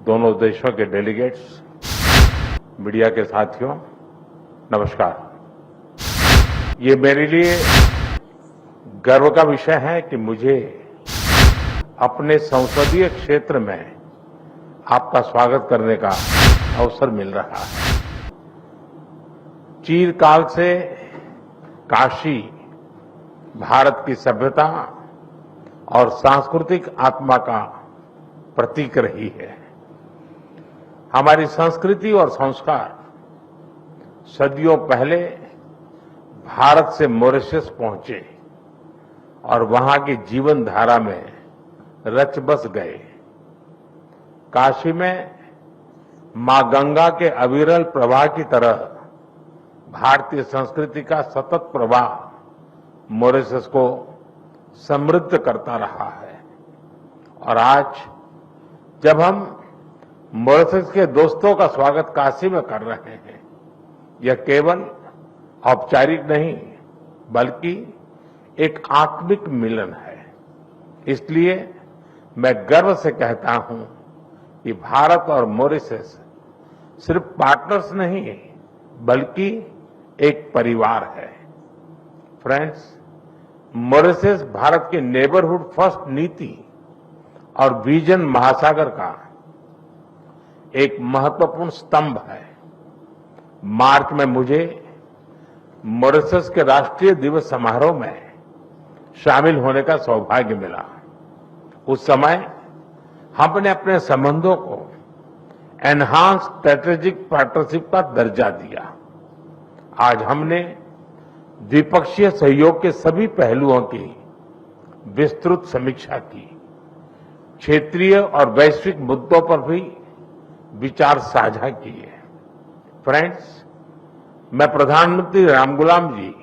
दोनों देशों के डेलीगेट्स, मीडिया के साथियों, नमस्कार। ये मेरे लिए गर्व का विषय है कि मुझे अपने संसदीय क्षेत्र में आपका स्वागत करने का अवसर मिल रहा है। चिरकाल से काशी भारत की सभ्यता और सांस्कृतिक आत्मा का प्रतीक रही है। हमारी संस्कृति और संस्कार सदियों पहले भारत से मॉरिशस पहुंचे और वहां की जीवन धारा में रच बस गए। काशी में मां गंगा के अविरल प्रवाह की तरह भारतीय संस्कृति का सतत प्रवाह मॉरिशस को समृद्ध करता रहा है। और आज जब हम मॉरिशस के दोस्तों का स्वागत काशी में कर रहे हैं, यह केवल औपचारिक नहीं बल्कि एक आत्मिक मिलन है। इसलिए मैं गर्व से कहता हूं कि भारत और मॉरिशस सिर्फ पार्टनर्स नहीं बल्कि एक परिवार है। फ्रेंड्स, मॉरिशस भारत के नेबरहुड फर्स्ट नीति और विजन महासागर का एक महत्वपूर्ण स्तंभ है। मार्च में मुझे मॉरिशस के राष्ट्रीय दिवस समारोह में शामिल होने का सौभाग्य मिला। उस समय हमने अपने संबंधों को एनहांस स्ट्रेटेजिक पार्टनरशिप का दर्जा दिया। आज हमने द्विपक्षीय सहयोग के सभी पहलुओं की विस्तृत समीक्षा की। क्षेत्रीय और वैश्विक मुद्दों पर भी विचार साझा किए। फ्रेंड्स, मैं प्रधानमंत्री रामगुलाम जी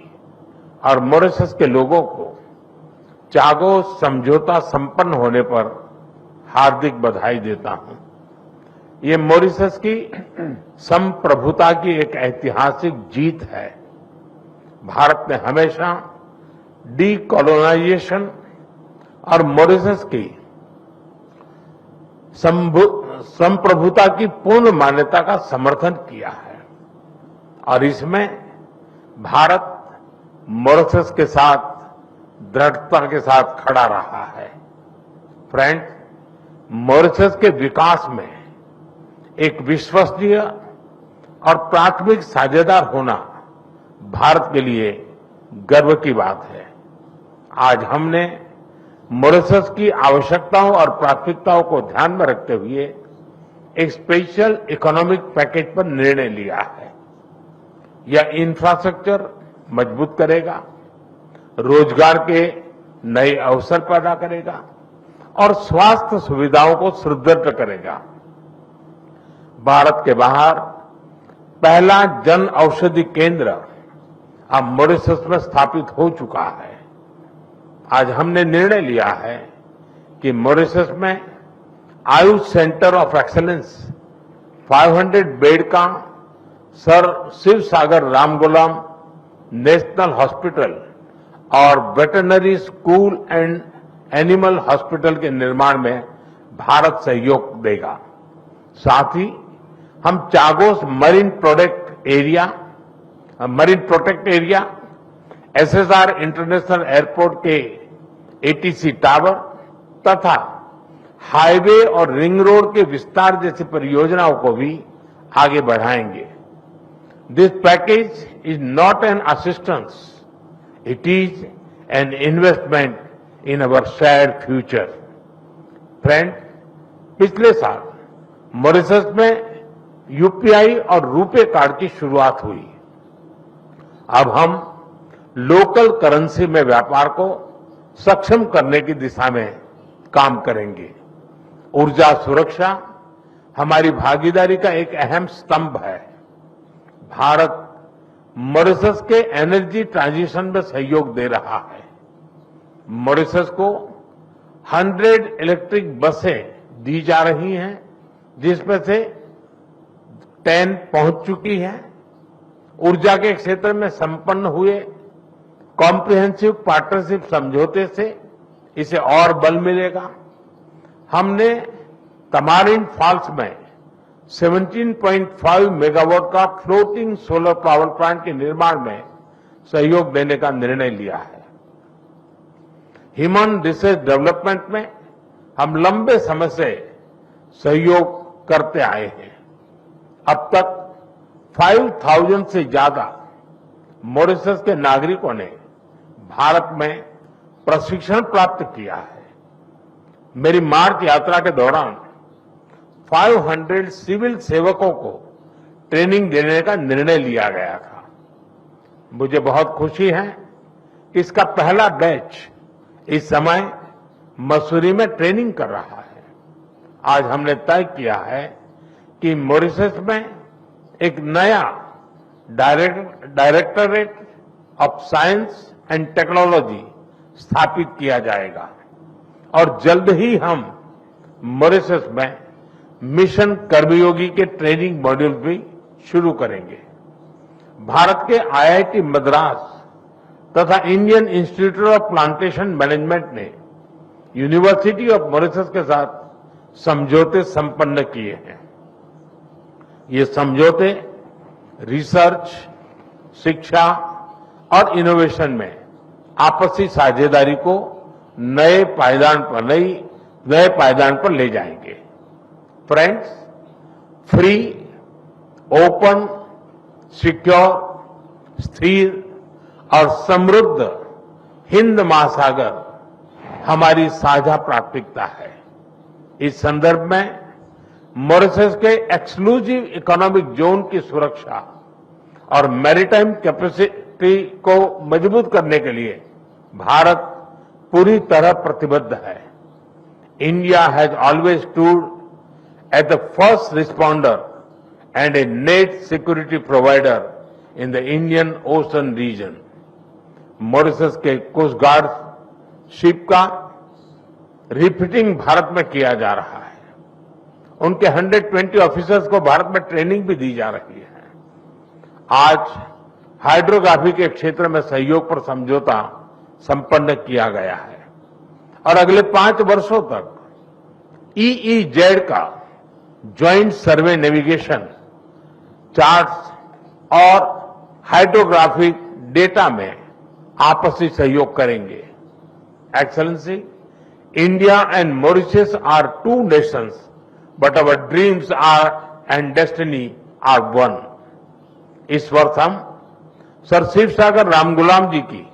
और मॉरिशस के लोगों को चागोस समझौता संपन्न होने पर हार्दिक बधाई देता हूं। ये मॉरिशस की संप्रभुता की एक ऐतिहासिक जीत है। भारत ने हमेशा डीकोलोनाइजेशन और मॉरिशस की संप्रभुता की पूर्ण मान्यता का समर्थन किया है और इसमें भारत मॉरिशस के साथ दृढ़ता के साथ खड़ा रहा है। फ्रेंड्स, मॉरिशस के विकास में एक विश्वसनीय और प्राथमिक साझेदार होना भारत के लिए गर्व की बात है। आज हमने मॉरिशस की आवश्यकताओं और प्राथमिकताओं को ध्यान में रखते हुए एक स्पेशल इकोनॉमिक पैकेज पर निर्णय लिया है। यह इंफ्रास्ट्रक्चर मजबूत करेगा, रोजगार के नए अवसर पैदा करेगा और स्वास्थ्य सुविधाओं को सुदृढ़ करेगा। भारत के बाहर पहला जन औषधि केंद्र अब मॉरिशस में स्थापित हो चुका है। आज हमने निर्णय लिया है कि मॉरिशस में Ayush centre of excellence 500 bed का सर शिव सागर रामगुलाम नेशनल हॉस्पिटल और veterinary school and animal hospital के निर्माण में भारत सहयोग देगा। साथ ही हम Chagos marine protect area, SSR international airport के एटीसी टावर तथा हाईवे और रिंग रोड के विस्तार जैसी परियोजनाओं को भी आगे बढ़ाएंगे। This package is not an assistance, it is an investment in our shared future. Friend, पिछले साल मॉरिशस में यूपीआई और रुपे कार्ड की शुरुआत हुई। अब हम लोकल करेंसी में व्यापार को सक्षम करने की दिशा में काम करेंगे। ऊर्जा सुरक्षा हमारी भागीदारी का एक अहम स्तंभ है। भारत मॉरिशस के एनर्जी ट्रांजिशन में सहयोग दे रहा है। मॉरिशस को 100 इलेक्ट्रिक बसें दी जा रही हैं, जिसमें से 10 पहुंच चुकी हैं। ऊर्जा के क्षेत्र में संपन्न हुए कॉम्प्रिहेंसिव पार्टनरशिप समझौते से इसे और बल मिलेगा। हमने तमारिन फॉल्स में 17.5 मेगावाट का फ्लोटिंग सोलर पावर प्लांट के निर्माण में सहयोग देने का निर्णय लिया है। ह्यूमन रिसोर्स डेवलपमेंट में हम लंबे समय से सहयोग करते आए हैं। अब तक 5,000 से ज्यादा मॉरिशस के नागरिकों ने भारत में प्रशिक्षण प्राप्त किया है। मेरी मार्च यात्रा के दौरान 500 सिविल सेवकों को ट्रेनिंग देने का निर्णय लिया गया था। मुझे बहुत खुशी है कि इसका पहला बैच इस समय मसूरी में ट्रेनिंग कर रहा है। आज हमने तय किया है कि मॉरिशस में एक नया directorate of science and technology स्थापित किया जाएगा और जल्द ही हम मॉरिशस में मिशन कर्मयोगी के ट्रेनिंग मॉड्यूल भी शुरू करेंगे। भारत के आईआईटी मद्रास तथा Indian institute of plantation management ने यूनिवर्सिटी ऑफ मॉरिशस के साथ समझौते संपन्न किए हैं। ये समझौते रिसर्च, शिक्षा और इनोवेशन में आपसी साझेदारी को नए पायदान पर ले जाएंगे। फ्रेंड्स, फ्री, ओपन, सिक्योर, स्थिर और समृद्ध हिंद महासागर हमारी साझा प्राथमिकता है। इस संदर्भ में मॉरिशस के एक्सक्लूसिव इकोनॉमिक जोन की सुरक्षा और मैरीटाइम कैपेसिटी को मजबूत करने के लिए भारत पूरी तरह प्रतिबद्ध है। India has always stood at the first responder and a net security provider in the Indian Ocean region. Mauritius के कोस्ट गार्ड शिप का रिफिटिंग भारत में किया जा रहा है। उनके 120 ऑफिसर्स को भारत में ट्रेनिंग भी दी जा रही है। आज हाइड्रोग्राफी के क्षेत्र में सहयोग पर समझौता संपन्न किया गया है और अगले 5 वर्षों तक EEZ का ज्वाइंट सर्वे नेविगेशन, चार्ट्स और हाइड्रोग्राफिक डेटा में आपसी सहयोग करेंगे। Excellency, India and Mauritius are two nations, but our dreams and destiny are one. इस वर्ष हम सर शिव सागर रामगुलाम जी की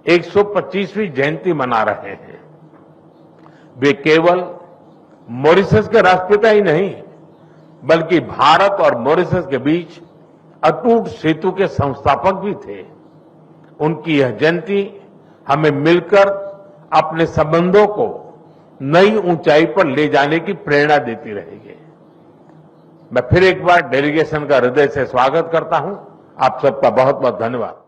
125वीं जयंती मना रहे हैं। वे केवल मॉरिशस के राष्ट्रपिता ही नहीं, बल्कि भारत और मॉरिशस के बीच अटूट सेतु के संस्थापक भी थे। उनकी यह जयंती हमें मिलकर अपने संबंधों को नई ऊंचाई पर ले जाने की प्रेरणा देती रहेगी। मैं फिर एक बार डेलीगेशन का हृदय से स्वागत करता हूं। आप सबका बहुत बहुत धन्यवाद।